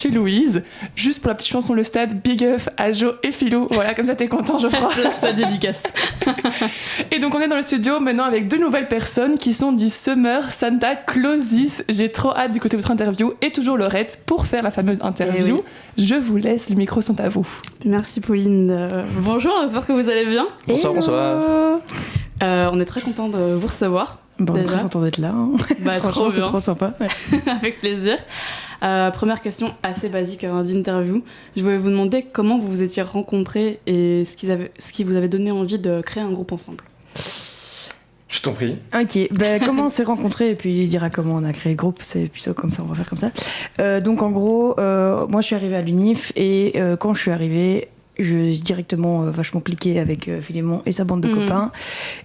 chez Louise, juste pour la petite chanson Le Stade, big up à Jo et Philou. Voilà, comme ça t'es content, Geoffroy. Ça dédicace. Et donc on est dans le studio maintenant avec 2 nouvelles personnes qui sont du Summer Santa Clausis. J'ai trop hâte d'écouter votre interview et toujours Laurette pour faire la fameuse interview. Oui. Je vous laisse, les micros sont à vous. Merci Pauline. Bonjour, j'espère que vous allez bien. Bonsoir, bonsoir. On est très content de vous recevoir. Bon, déjà. très content d'être là. Hein. Bah, trop c'est bien. trop sympa. Ouais. Avec plaisir. Première question assez basique d'interview. Je voulais vous demander comment vous vous étiez rencontrés et ce qui vous avait donné envie de créer un groupe ensemble. Je t'en prie. Ok, comment on s'est rencontrés et puis il dira comment on a créé le groupe, c'est plutôt comme ça, on va faire comme ça. Donc en gros, moi je suis arrivée à l'UNIF et quand je suis arrivée, j'ai directement vachement cliqué avec Philémon et sa bande de copains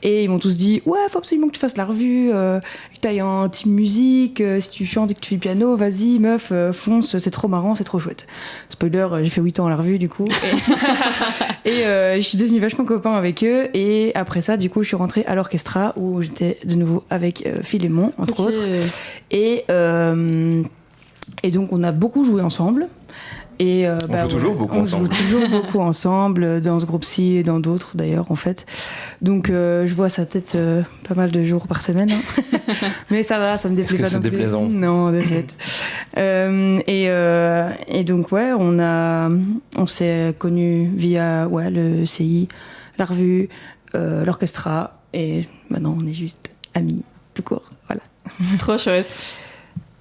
et ils m'ont tous dit ouais, faut absolument que tu fasses la revue, que tu ailles en team musique, si tu chantes et que tu fais le piano, vas-y meuf, fonce, c'est trop marrant, c'est trop chouette. Spoiler, j'ai fait 8 ans à la revue du coup et je suis devenue vachement copain avec eux et après ça du coup je suis rentrée à l'orchestra où j'étais de nouveau avec Philémon entre autres et donc on a beaucoup joué ensemble. Et, on joue toujours beaucoup ensemble. On joue toujours beaucoup ensemble, dans ce groupe-ci et dans d'autres d'ailleurs en fait. Donc je vois sa tête pas mal de jours par semaine. Hein. Mais ça va, ça me déplaît pas non plus. Est-ce que c'est déplaisant ? Non, désolé. Et donc ouais, on s'est connus via le CI, la revue, l'orchestra et maintenant on est juste amis tout court. Voilà. Trop chouette.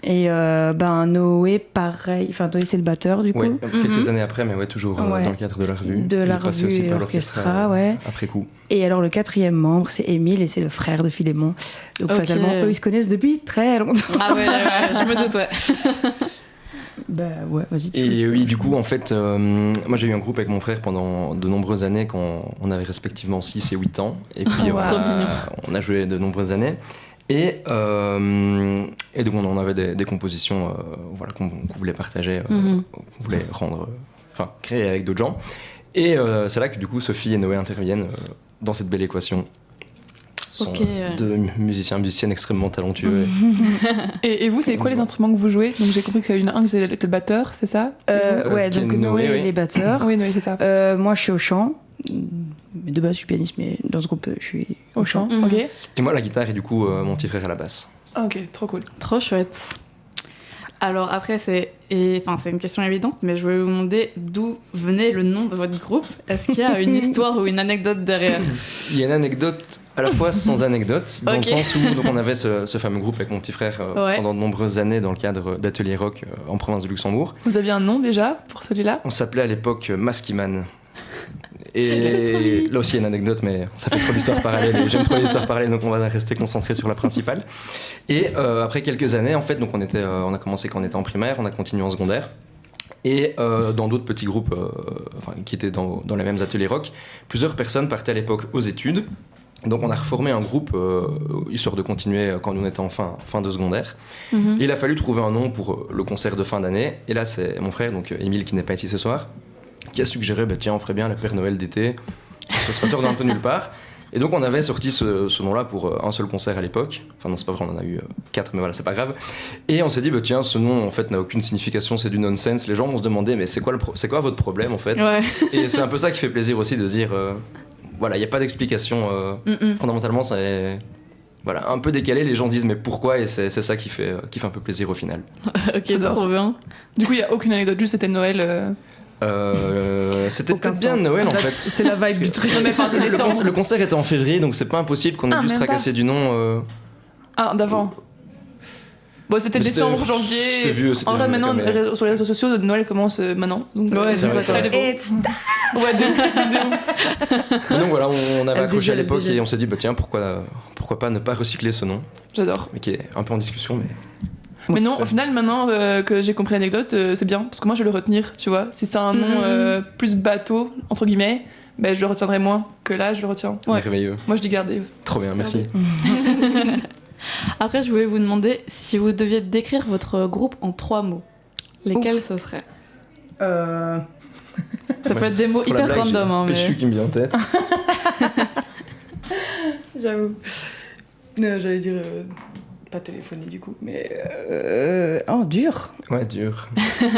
Et Noé, pareil. Enfin, Noé, c'est le batteur, du coup. Oui, quelques années après, mais ouais, toujours dans le cadre de la revue. De la revue aussi et par l'orchestra, ouais. Après coup. Et alors, le 4e membre, c'est Émile, et c'est le frère de Philémon. Donc, fatalement, eux, ils se connaissent depuis très longtemps. Ah ouais, je me doute, ouais. Ouais, vas-y. Et oui, du coup, en fait, moi, j'ai eu un groupe avec mon frère pendant de nombreuses années, quand on avait respectivement 6 et 8 ans. Et puis, on a joué de nombreuses années. Et donc on avait des compositions qu'on voulait partager, qu'on voulait créer avec d'autres gens. Et c'est là que du coup Sophie et Noé interviennent dans cette belle équation. Ce sont deux musiciennes extrêmement talentueux. Et vous, c'est quoi les instruments que vous jouez ? Donc j'ai compris qu'il y en a un qui était le batteur, c'est ça ? Donc Noé, il est batteur. Oui, Noé, c'est ça. Moi, je suis au chant. De base, je suis pianiste, mais dans ce groupe, je suis au chant. Ok. Et moi, la guitare et du coup, mon petit frère à la basse. Ok, trop cool. Trop chouette. Alors après, c'est une question évidente, mais je voulais vous demander d'où venait le nom de votre groupe. Est-ce qu'il y a une histoire ou une anecdote derrière ? Il y a une anecdote à la fois sans anecdote, dans le sens où donc, on avait ce fameux groupe avec mon petit frère pendant de nombreuses années dans le cadre d'ateliers rock en province de Luxembourg. Vous aviez un nom déjà pour celui-là ? On s'appelait à l'époque Maskiman. Et là aussi il y a une anecdote, mais ça fait trop d'histoires parallèles et j'aime trop les histoires parallèles, donc on va rester concentré sur la principale. Et après quelques années en fait, donc on a commencé quand on était en primaire, on a continué en secondaire et dans d'autres petits groupes qui étaient dans les mêmes ateliers rock, plusieurs personnes partaient à l'époque aux études. Donc on a reformé un groupe histoire de continuer quand nous étions en fin de secondaire. Et il a fallu trouver un nom pour le concert de fin d'année. Et là c'est mon frère, donc Émile qui n'est pas ici ce soir, qui a suggéré, tiens, on ferait bien le Père Noël d'été. Ça sort d'un peu nulle part. Et donc on avait sorti ce nom-là pour un seul concert à l'époque. Enfin non, c'est pas vrai, on en a eu 4, mais voilà, c'est pas grave. Et on s'est dit, tiens, ce nom en fait n'a aucune signification, c'est du nonsense. Les gens vont se demander, mais c'est quoi votre problème en fait ? Et c'est un peu ça qui fait plaisir aussi de se dire, il n'y a pas d'explication. Fondamentalement, c'est un peu décalé. Les gens disent, mais pourquoi ? Et c'est ça qui fait un peu plaisir au final. Ok, trop bien. Du coup, il n'y a aucune anecdote, juste c'était Noël. C'était peut-être bien Noël en fait. C'est la vibe du truc. Le concert était en février, donc c'est pas impossible qu'on ait dû se tracasser du nom. D'avant. Bon, c'était décembre, janvier. C'était vieux, c'était en vrai, vieux, maintenant, sur les réseaux sociaux, Noël commence maintenant. Donc, ouais, c'est ça. Ouais, de ouf. Donc voilà, on avait accroché à l'époque et on s'est dit, tiens, pourquoi pas ne pas recycler ce nom. J'adore. Mais qui est un peu en discussion, mais. Mais non, au final, maintenant que j'ai compris l'anecdote, c'est bien, parce que moi je vais le retenir, tu vois. Si c'est un nom plus bateau, entre guillemets, je le retiendrai moins que là, je le retiens. Ouais. Merveilleux. Moi je dis garder. Trop bien, merci. Après, je voulais vous demander si vous deviez décrire votre groupe en 3 mots. Lesquels ce serait ? Ça peut être des mots hyper random, mais. Péchu qui me vient en tête. J'avoue. Non, j'allais dire. pas téléphoné du coup, mais dur. Ouais, dur.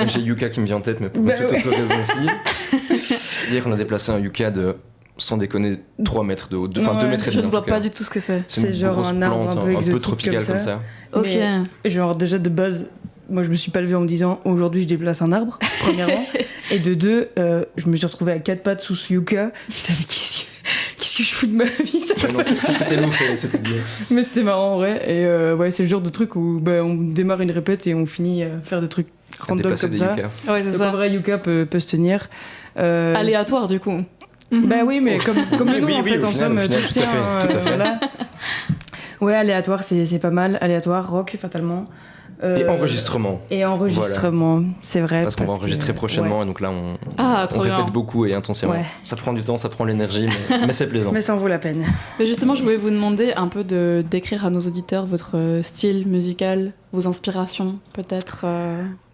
J'ai Yuka qui me vient en tête, mais pour toute autre raison aussi. Hier, on a déplacé un Yuka de, sans déconner, 3 mètres de haut, enfin 2 mètres et Je demi. ne en vois tout cas. pas du tout ce que c'est. C'est une genre grosse un arbre plante, un peu exotique tropical comme ça. Ok. Mais, genre déjà de base, moi je me suis pas levée en me disant aujourd'hui je déplace un arbre, premièrement. Et de deux, je me suis retrouvée à 4 pattes sous ce yucca. Putain, mais qu'est-ce que je fous de ma vie ça Ouais, non, si c'était lourd, c'était dur. Mais c'était marrant en vrai. Et ouais, c'est le genre de truc où on démarre une répète et on finit à faire des trucs random Déplacer comme des ça. yuccas. Ouais, c'est Le ça. vrai yucca peut se tenir. Aléatoire du coup. Bah oui, mais comme le nom Oui, en oui, fait, au en final, somme, au final, tout tout à tient. fait, tout à fait. Voilà. Ouais, aléatoire, c'est pas mal. Aléatoire, rock, fatalement. Et enregistrement. Et enregistrement, c'est vrai. Parce qu'on va enregistrer prochainement, et donc là, on Trop bien. répète beaucoup et intensément. Ouais. Ça prend du temps, ça prend l'énergie, mais c'est plaisant. Mais ça en vaut la peine. Mais justement, je voulais vous demander un peu de décrire à nos auditeurs votre style musical, vos inspirations peut-être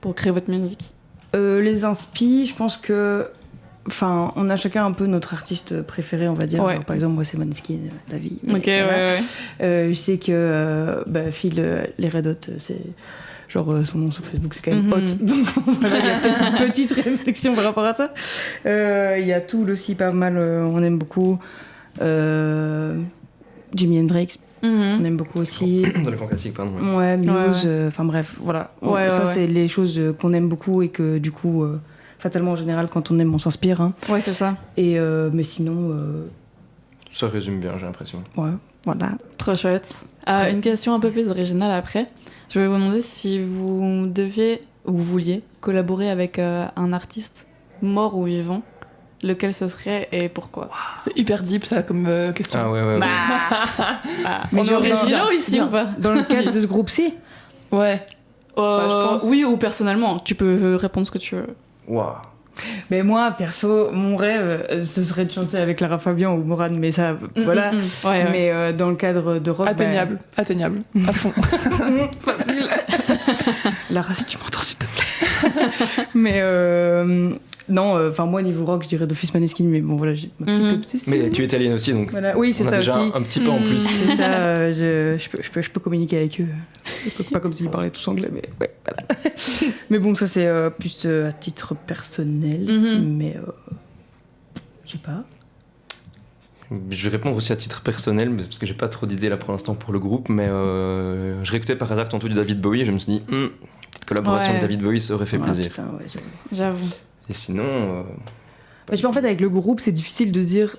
pour créer votre musique. Les inspi, je pense que. Enfin, on a chacun un peu notre artiste préféré, on va dire. Ouais. Genre, par exemple, moi, c'est Måneskin, la vie. Mais Ok, voilà. ouais. Je sais que Phil, les Red Hot, c'est. Genre, son nom sur Facebook, c'est quand même Mhm. hot. Donc voilà, il y a peut-être une petite réflexion par rapport à ça. Il y a Tool aussi, pas mal, on aime beaucoup. Jimi Hendrix, Mhm. on aime beaucoup aussi. Dans le grand classique, pardon. Ouais. Ouais, Muse, Ouais. enfin bref, voilà. Ouais, ça, ouais, c'est les choses qu'on aime beaucoup et que du coup, fatalement en général, quand on aime, on s'inspire. Hein. Ouais, c'est ça. Et, mais sinon, Ça résume bien, j'ai l'impression. ouais, voilà. Trop chouette. Une question un peu plus originale après. Je voulais vous demander si vous deviez ou vous vouliez collaborer avec un artiste mort ou vivant, lequel ce serait et pourquoi. C'est hyper deep ça comme question. Ah ouais. Mais On est genre, originaux bien, ici bien. ou pas Dans le cadre de ce groupe-ci, Ouais. je pense. Oui, ou personnellement. Tu peux répondre ce que tu veux. Waouh. mais moi, perso, mon rêve, ce serait de chanter avec Lara Fabian ou Morane, mais ça, voilà. Ouais, ouais. Mais dans le cadre de rock, Atteignable, atteignable, à fond. facile. Lara, si tu m'entends, s'il te plaît. Mais non, enfin moi niveau rock, je dirais d'office Måneskin, mais bon voilà, j'ai ma petite Mhm. obsession. Mais tu es italienne aussi, donc Voilà. Oui, c'est on a ça déjà aussi. un petit peu en Mm. plus. C'est ça, je peux communiquer avec eux. Pas comme s'ils parlaient tous anglais, mais ouais, voilà. Mais bon, ça c'est plus à titre personnel, Mhm. mais je sais pas. Je vais répondre aussi à titre personnel, parce que j'ai pas trop d'idées là pour l'instant pour le groupe, mais je réécoutais par hasard tantôt du David Bowie et je me suis dit, petite collaboration Ouais. avec David Bowie, ça aurait fait Ah, plaisir. putain, ouais, J'avoue. Et sinon, je sais pas, en fait, avec le groupe, c'est difficile de dire.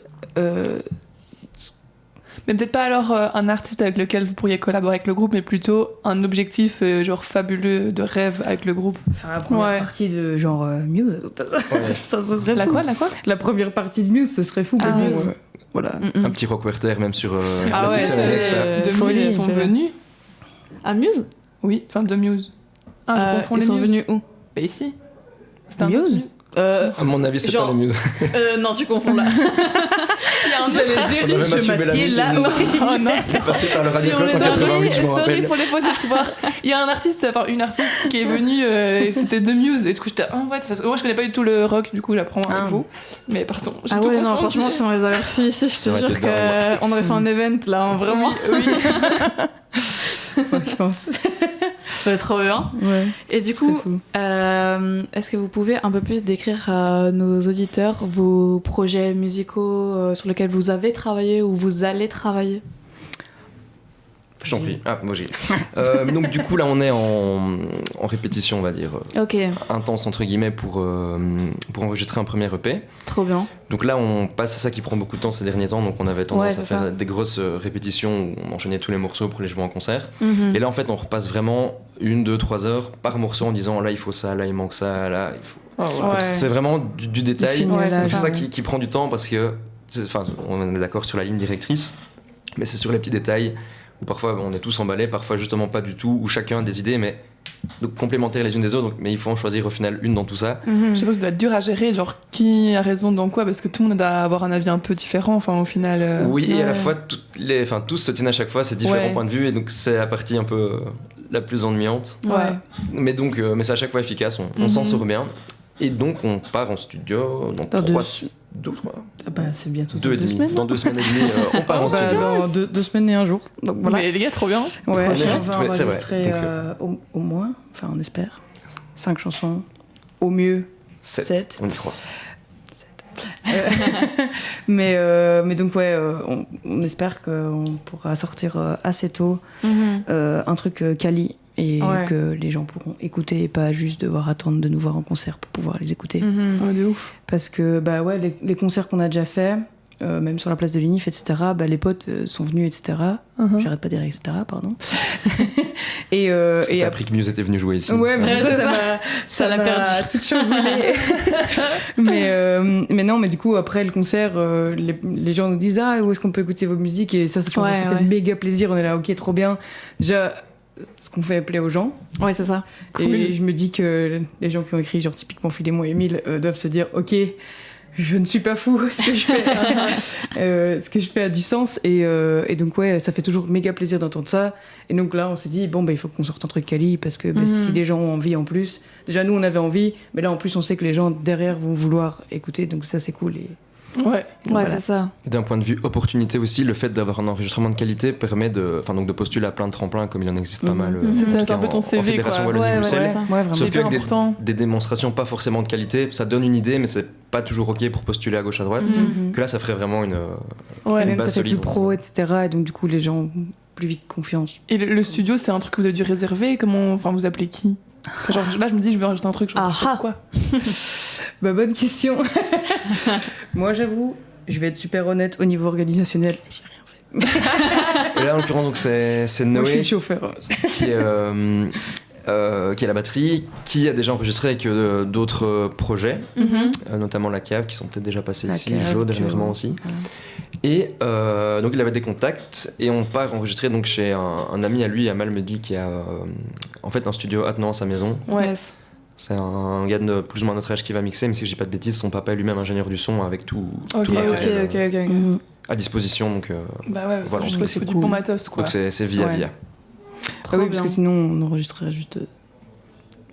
Mais peut-être pas alors un artiste avec lequel vous pourriez collaborer avec le groupe, mais plutôt un objectif genre fabuleux de rêve avec le groupe. Faire la première Ouais. partie de genre Muse, ouais, ça ce serait La fou. quoi, la quoi La première partie de Muse, ce serait fou, mais Ah, bon, Muse. voilà. un petit Rock Werther même sur Ah la ouais, petite scène avec c'est- ça. De folie, Muse, ils sont c'est vrai. venus. Amuse Oui, enfin de Muse. Ah, je confonds Ils les sont Muse. venus où Bah ici. C'était un Muse autre Muse. À mon avis, c'est Genre- pas les Muse. Non, tu confonds là. J'allais On dire, avait je Mathieu m'assieds Bellamy là. qui nous- Oh non. T'es passé par le Radio Si on Club les a 188, je me Sorry rappelle. pour les fausses espoirs. Il y a un artiste, enfin une artiste qui est venue, et c'était de Muse. Et du coup, j'étais en fait, parce que moi je connais pas du tout le rock, du coup j'apprends Ah. avec vous. Mais pardon, j'ai Ah tout ouais, non, confondu. franchement, si on les avait reçus ici, je Ça te aurait jure été dingue. qu'on aurait fait un event là, hein, vraiment. Oui. Je pense. Ça va être trop bien. Ouais. Et du Ce serait coup, fou. est-ce que vous pouvez un peu plus décrire à nos auditeurs vos projets musicaux sur lesquels vous avez travaillé ou vous allez travailler? Je t'en prie. Ah, moi j'ai. Donc du coup là on est en répétition on va dire Ok, intense entre guillemets pour enregistrer un premier EP. trop bien. Donc là on passe à ça qui prend beaucoup de temps ces derniers temps, donc on avait tendance Ouais, à c'est faire ça. des grosses répétitions où on enchaînait tous les morceaux pour les jouer en concert. Mhm. Et là en fait on repasse vraiment 1, 2, 3 heures par morceau en disant là il faut ça, là il manque ça, là il faut... Oh, ouais. Ouais. Donc, c'est vraiment du détail. Ouais, C'est c'est ça ça. qui prend du temps parce que, enfin, on est d'accord sur la ligne directrice, mais c'est sur les petits détails où parfois on est tous emballés, parfois justement pas du tout, où chacun a des idées, mais donc complémentaires les unes des autres, donc, mais il faut en choisir au final une dans tout ça. Mhm. Je sais pas, ça doit être dur à gérer, genre qui a raison dans quoi, parce que tout le monde doit avoir un avis un peu différent, enfin au final. Oui, et à la ouais. fois, tous se tiennent à chaque fois, c'est différents Ouais. points de vue, et donc c'est la partie un peu la plus ennuyante. Ouais. Mais donc, mais c'est à chaque fois efficace, on s'en Mhm. sort bien. Et donc on part en studio dans Dans 3 Ah bah, c'est bientôt deux et dans 2 demi. semaines. Dans 2 semaines et demie, on part en Bah, studio. dans 2 semaines et un jour. Donc voilà. Mais les gars, trop bien. Ouais, Trop bien. on va Ouais, c'est vrai. enregistrer Donc, au moins, enfin on espère, 5 chansons, au mieux 7, 7. on y croit. Mais donc ouais, on espère qu'on pourra sortir assez tôt un truc quali et Ouais. que les gens pourront écouter et pas juste devoir attendre de nous voir en concert pour pouvoir les écouter. Ouais, de ouf. Parce que bah ouais, les concerts qu'on a déjà fait, même sur la place de l'UNIF, etc., bah, les potes sont venus, etc. J'arrête pas de dire etc., pardon. et Parce que et t'as appris que Muse était venu jouer ici. Ouais, mais Ouais, ça, c'est ça ça. m'a Ça l'a m'a perdu. tout chamboulé. mais non, mais du coup, après le concert, les gens nous disent où est-ce qu'on peut écouter vos musiques? Et ça Ouais, fait ouais. méga plaisir. On est là, ok, trop bien. Déjà, ce qu'on fait plaît aux gens. Ouais, c'est ça. Et je me dis que les gens qui ont écrit, genre typiquement Philémon et Émile, doivent se dire, ok, je ne suis pas fou, ce que je fais a du sens. Et donc, ouais, ça fait toujours méga plaisir d'entendre ça. Et donc là, on s'est dit, bon, bah, il faut qu'on sorte un truc quali, parce que si les gens ont envie en plus, déjà nous, on avait envie, mais là, en plus, on sait que les gens derrière vont vouloir écouter, donc ça, c'est cool. Et Ouais. Ouais, voilà. c'est ça. D'un point de vue opportunité aussi, le fait d'avoir un enregistrement de qualité permet de postuler à plein de tremplins, comme il en existe pas mal. C'est en ça, tout c'est un cas peu ton en CV, Fédération quoi. Wallonie-Bruxelles. Ouais, ouais, ouais, vraiment. Sauf Hyper qu'avec important. des démonstrations pas forcément de qualité, ça donne une idée, mais c'est pas toujours ok pour postuler à gauche à droite. Que là, ça ferait vraiment une. Ouais. Et même base ça fait solide, plus pro, etc. Et donc, du coup, les gens ont plus vite confiance. Et le studio, c'est un truc que vous avez dû réserver. Comment, enfin, vous appelez qui? Enfin, genre, là, je me dis, je veux enregistrer un truc. Quoi? Bah, bonne question. Moi, j'avoue, je vais être super honnête au niveau organisationnel. J'ai rien fait. Et là, en l'occurrence, donc c'est Moi, je suis Noé le chauffeur. qui est la batterie, qui a déjà enregistré avec d'autres projets, notamment La Cave, qui sont peut-être déjà passés La ici, Cave, Jo dernièrement Jo. aussi. Et donc il avait des contacts et on part enregistrer donc chez un ami à lui à Malmedy qui a en fait un studio attenant à sa maison. Ouais. Yes. C'est un gars de plus ou moins notre âge qui va mixer, mais si je dis pas de bêtises, son papa est lui-même ingénieur du son avec tout Ok, le matériel Ok. Mhm. à disposition. Donc Bah ouais, parce Voilà, que je donc suppose qu'il faut c'est du cool. bon matos, quoi. donc c'est via Ouais. via. Trop Ah oui, bien. parce que sinon, on enregistrerait juste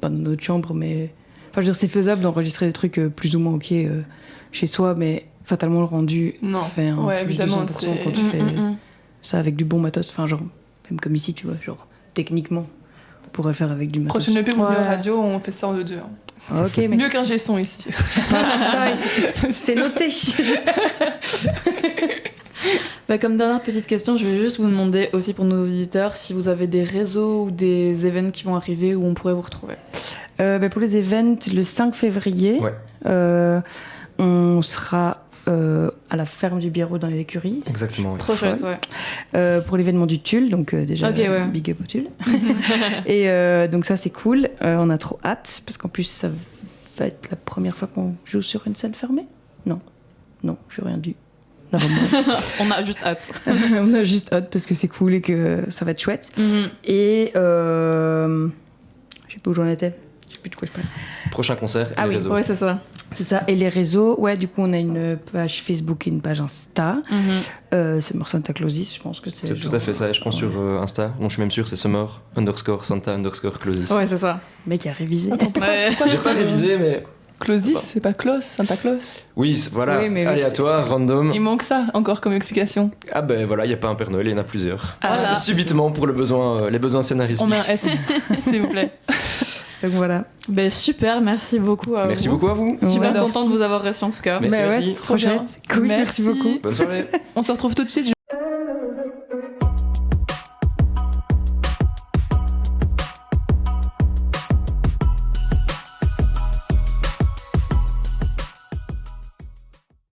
pas dans notre chambre, mais. Enfin, je veux dire, c'est faisable d'enregistrer des trucs plus ou moins ok chez soi, mais fatalement, le rendu Non. fait un Ouais, plus de évidemment, 100% c'est- quand tu fais ça avec du bon matos. Enfin, genre, même comme ici, tu vois, genre, techniquement, on pourrait le faire avec du matos. Prochaine EP, vous venez Ouais. en radio, on fait ça en deux. Ah, ok, mais Mieux qu'un G-son ici. tout ça, c'est noté. Bah, comme dernière petite question, je vais juste vous demander aussi pour nos auditeurs si vous avez des réseaux ou des événements qui vont arriver où on pourrait vous retrouver. Pour les events, le 5 février, Ouais. on sera à la ferme du Biérot dans les écuries. Exactement. ouais. Trop chouette, ouais. Pour l'événement du Tulle, donc déjà Ok, ouais. big up au Tulle. Et donc ça c'est cool, on a trop hâte parce qu'en plus ça va être la première fois qu'on joue sur une scène fermée. Non, j'ai rien dit. Non, On a juste hâte. on a juste hâte parce que c'est cool et que ça va être chouette. Et je sais pas où j'en étais, je sais plus de quoi je parlais. Prochain concert, et Ah les oui, réseaux. Ouais, c'est ça. C'est ça. Et les réseaux, ouais, du coup on a une page Facebook et une page Insta. Summer Santa Clausis, je pense que c'est. C'est tout à fait ça, et je pense sur Insta, dont je suis même sûr, c'est Summer_Santa_Clausis. Ouais, c'est ça. Le mec a révisé. Ouais. J'ai pas révisé, mais Clausis, c'est pas Klaus, Santa Claus. oui, voilà, Oui, mais aléatoire, random. Il manque ça encore comme explication. Ah ben voilà, il n'y a pas un Père Noël, il y en a plusieurs. Ah, voilà. Subitement pour les besoins scénaristiques. On met un S, s'il vous plaît. Donc voilà. Ben, super, merci beaucoup à Merci vous. beaucoup à vous. Super Ouais. contente de vous avoir reçu en tout cas. Merci, Bah ouais, merci. c'est trop chouette. Cool, merci beaucoup. Bonne soirée. On se retrouve tout de suite.